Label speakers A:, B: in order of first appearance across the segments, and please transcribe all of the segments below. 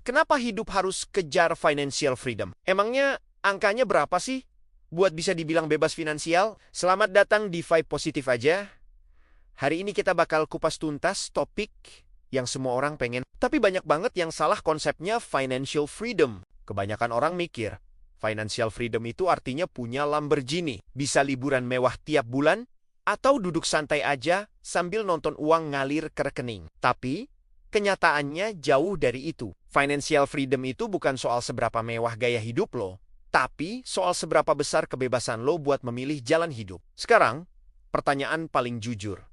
A: kenapa hidup harus kejar financial freedom? Emangnya angkanya berapa sih buat bisa dibilang bebas finansial? Selamat datang di Vibe Positif aja. Hari ini kita bakal kupas tuntas topik yang semua orang pengen. Tapi banyak banget yang salah konsepnya financial freedom. Kebanyakan orang mikir, financial freedom itu artinya punya Lamborghini, bisa liburan mewah tiap bulan, atau duduk santai aja sambil nonton uang ngalir ke rekening. Tapi, kenyataannya jauh dari itu. Financial freedom itu bukan soal seberapa mewah gaya hidup lo, tapi soal seberapa besar kebebasan lo buat memilih jalan hidup. Sekarang, pertanyaan paling jujur.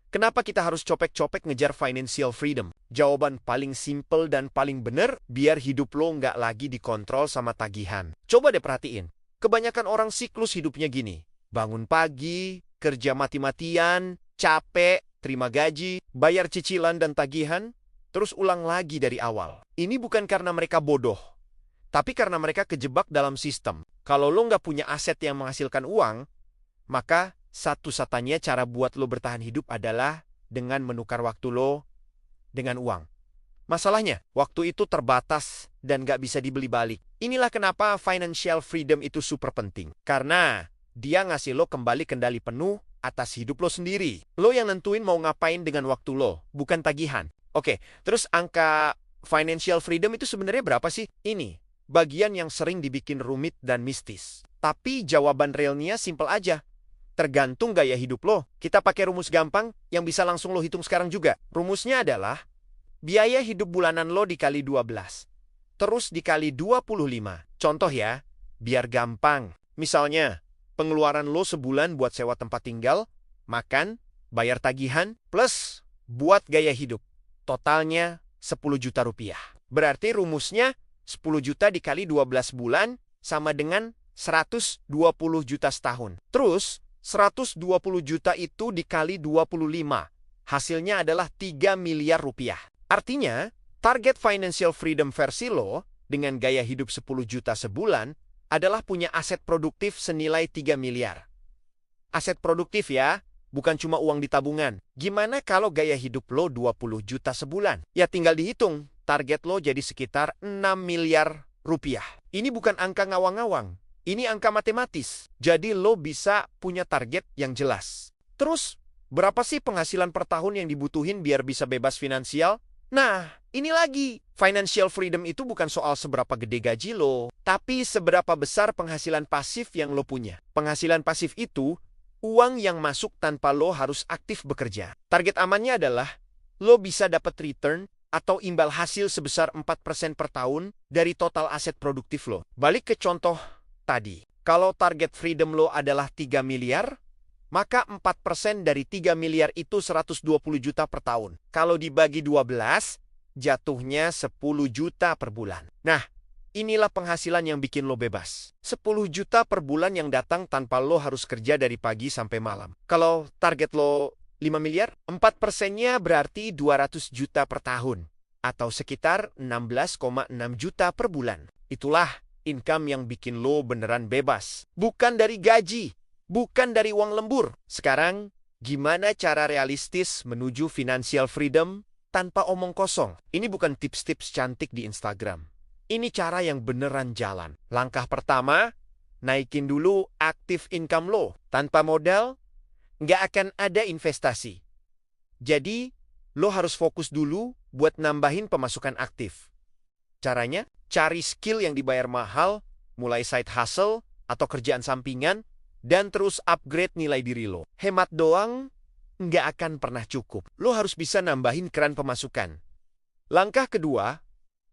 A: Kenapa kita harus copek-copek ngejar financial freedom? Jawaban paling simple dan paling bener, biar hidup lo nggak lagi dikontrol sama tagihan. Coba deh perhatiin, kebanyakan orang siklus hidupnya gini. Bangun pagi, kerja mati-matian, capek, terima gaji, bayar cicilan dan tagihan, terus ulang lagi dari awal. Ini bukan karena mereka bodoh, tapi karena mereka kejebak dalam sistem. Kalau lo nggak punya aset yang menghasilkan uang, maka satu-satunya cara buat lo bertahan hidup adalah dengan menukar waktu lo dengan uang. Masalahnya, waktu itu terbatas dan gak bisa dibeli balik. Inilah kenapa financial freedom itu super penting. Karena dia ngasih lo kembali kendali penuh atas hidup lo sendiri. Lo yang nentuin mau ngapain dengan waktu lo, bukan tagihan. Oke, terus angka financial freedom itu sebenarnya berapa sih? Ini bagian yang sering dibikin rumit dan mistis. Tapi jawaban realnya simple aja. Tergantung gaya hidup lo. Kita pakai rumus gampang yang bisa langsung lo hitung sekarang juga. Rumusnya adalah biaya hidup bulanan lo dikali 12. Terus dikali 25. Contoh ya, biar gampang. Misalnya, pengeluaran lo sebulan buat sewa tempat tinggal, makan, bayar tagihan, plus buat gaya hidup. Totalnya 10 juta rupiah. Berarti rumusnya 10 juta dikali 12 bulan sama dengan 120 juta setahun. Terus, 120 juta itu dikali 25. Hasilnya adalah 3 miliar rupiah. Artinya, target financial freedom versi lo dengan gaya hidup 10 juta sebulan adalah punya aset produktif senilai 3 miliar. Aset produktif ya, bukan cuma uang di tabungan. Gimana kalau gaya hidup lo 20 juta sebulan? Ya tinggal dihitung, target lo jadi sekitar 6 miliar rupiah. Ini bukan angka ngawang-ngawang. Ini angka matematis, jadi lo bisa punya target yang jelas. Terus, berapa sih penghasilan per tahun yang dibutuhin biar bisa bebas finansial? Nah, ini lagi. Financial freedom itu bukan soal seberapa gede gaji lo, tapi seberapa besar penghasilan pasif yang lo punya. Penghasilan pasif itu, uang yang masuk tanpa lo harus aktif bekerja. Target amannya adalah, lo bisa dapat return atau imbal hasil sebesar 4% per tahun dari total aset produktif lo. Balik ke contoh tadi, kalau target freedom lo adalah 3 miliar, maka 4% dari 3 miliar itu 120 juta per tahun. Kalau dibagi 12, jatuhnya 10 juta per bulan. Nah, inilah penghasilan yang bikin lo bebas. 10 juta per bulan yang datang tanpa lo harus kerja dari pagi sampai malam. Kalau target lo 5 miliar, 4%-nya berarti 200 juta per tahun. Atau sekitar 16,6 juta per bulan. Itulah income yang bikin lo beneran bebas. Bukan dari gaji, bukan dari uang lembur. Sekarang, gimana cara realistis menuju financial freedom tanpa omong kosong? Ini bukan tips-tips cantik di Instagram. Ini cara yang beneran jalan. Langkah pertama, naikin dulu active income lo. Tanpa modal, nggak akan ada investasi. Jadi, lo harus fokus dulu buat nambahin pemasukan aktif. Caranya, cari skill yang dibayar mahal, mulai side hustle atau kerjaan sampingan, dan terus upgrade nilai diri lo. Hemat doang nggak akan pernah cukup. Lo harus bisa nambahin keran pemasukan. Langkah kedua,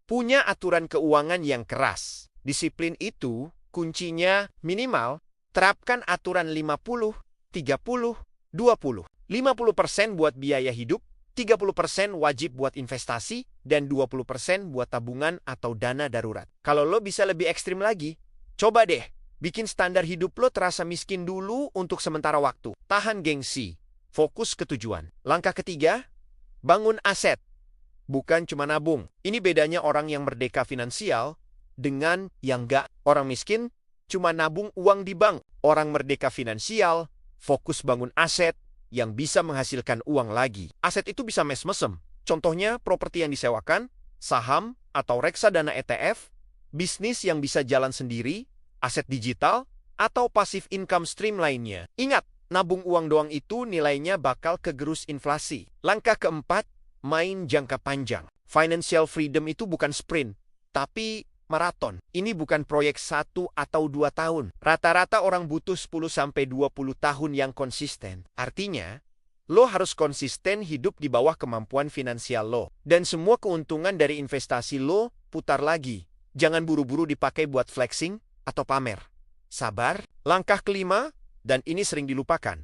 A: punya aturan keuangan yang keras. Disiplin itu kuncinya minimal terapkan aturan 50, 30, 20. 50% buat biaya hidup, 30% wajib buat investasi, dan 20% buat tabungan atau dana darurat. Kalau lo bisa lebih ekstrim lagi, coba deh, bikin standar hidup lo terasa miskin dulu untuk sementara waktu. Tahan gengsi, fokus ke tujuan. Langkah ketiga, bangun aset, bukan cuma nabung. Ini bedanya orang yang merdeka finansial dengan yang nggak. Orang miskin cuma nabung uang di bank. Orang merdeka finansial fokus bangun aset yang bisa menghasilkan uang lagi. Aset itu bisa mesem. Contohnya properti yang disewakan, saham atau reksadana ETF, bisnis yang bisa jalan sendiri, aset digital, atau passive income stream lainnya. Ingat, nabung uang doang itu nilainya bakal kegerus inflasi. Langkah keempat, main jangka panjang. Financial freedom itu bukan sprint, tapi maraton. Ini bukan proyek 1 atau 2 tahun. Rata-rata orang butuh 10-20 tahun yang konsisten. Artinya, lo harus konsisten hidup di bawah kemampuan finansial lo. Dan semua keuntungan dari investasi lo putar lagi. Jangan buru-buru dipakai buat flexing atau pamer. Sabar. Langkah kelima, dan ini sering dilupakan.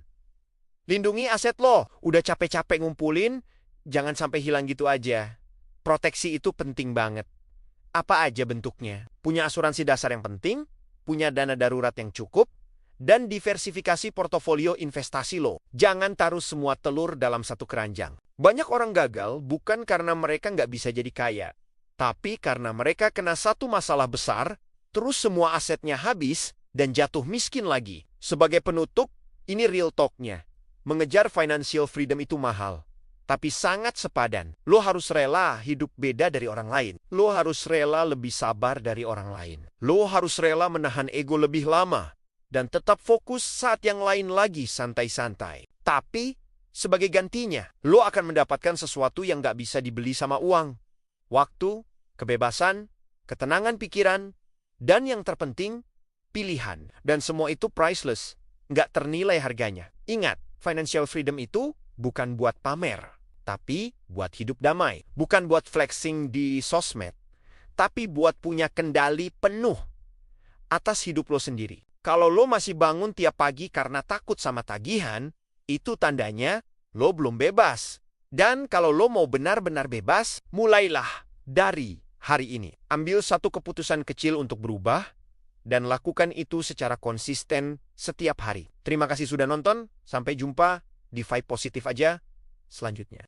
A: Lindungi aset lo. Udah capek-capek ngumpulin, jangan sampai hilang gitu aja. Proteksi itu penting banget. Apa aja bentuknya? Punya asuransi dasar yang penting, punya dana darurat yang cukup, dan diversifikasi portofolio investasi lo. Jangan taruh semua telur dalam satu keranjang. Banyak orang gagal bukan karena mereka nggak bisa jadi kaya, tapi karena mereka kena satu masalah besar, terus semua asetnya habis, dan jatuh miskin lagi. Sebagai penutup, ini real talk-nya. Mengejar financial freedom itu mahal, tapi sangat sepadan. Lo harus rela hidup beda dari orang lain. Lo harus rela lebih sabar dari orang lain. Lo harus rela menahan ego lebih lama, dan tetap fokus saat yang lain lagi santai-santai. Tapi, sebagai gantinya, lo akan mendapatkan sesuatu yang gak bisa dibeli sama uang. Waktu, kebebasan, ketenangan pikiran, dan yang terpenting, pilihan. Dan semua itu priceless, gak ternilai harganya. Ingat, financial freedom itu bukan buat pamer, tapi buat hidup damai. Bukan buat flexing di sosmed, tapi buat punya kendali penuh atas hidup lo sendiri. Kalau lo masih bangun tiap pagi karena takut sama tagihan, itu tandanya lo belum bebas. Dan kalau lo mau benar-benar bebas, mulailah dari hari ini. Ambil satu keputusan kecil untuk berubah, dan lakukan itu secara konsisten setiap hari. Terima kasih sudah nonton, sampai jumpa di Vibe Positif aja selanjutnya.